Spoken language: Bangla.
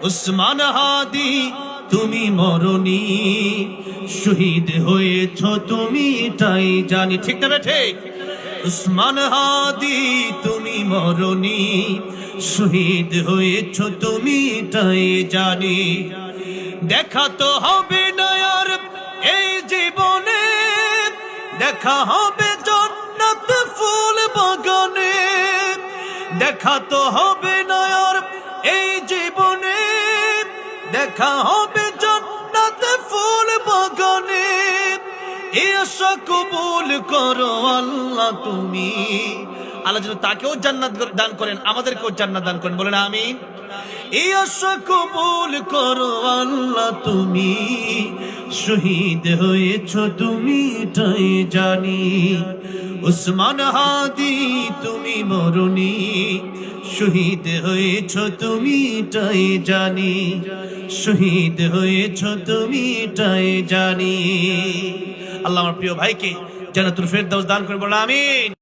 উসমান হাদি তুমি মরনি, শহীদ হয়েছ তুমি তাই জানি। ঠিক না ঠিক? উসমান হাদি তুমি মরনি, শহীদ হয়েছ তুমি তাই জানি। দেখা তো হবে না আর এই জীবনে, দেখা হবে জান্নাত ফুল বাগানে। দেখা তো হবে না আর এই জীবনে, দেখা হবে জান্নাত ফুল বাগানে। এই আশা কবুল করো আল্লাহ তুমি। আল্লাহ যেন তাকেও জান্নাত দান করেন, আমাদেরকেও জান্নাত দান করেন, বলেন আমিন। এই আশা কবুল করো আল্লাহ তুমি, শহীদ হয়েছ তুমি তাই জানি। উসমান হাদি তুমি মরনি, শহীদ হয়েছ তুমি তাই জানি। শহীদ হয়েছ তুমি তাই জানি। আল্লাহ আমার প্রিয় ভাইকে জান্নাতুল ফেরদাউস দান করে, বলেন আমিন।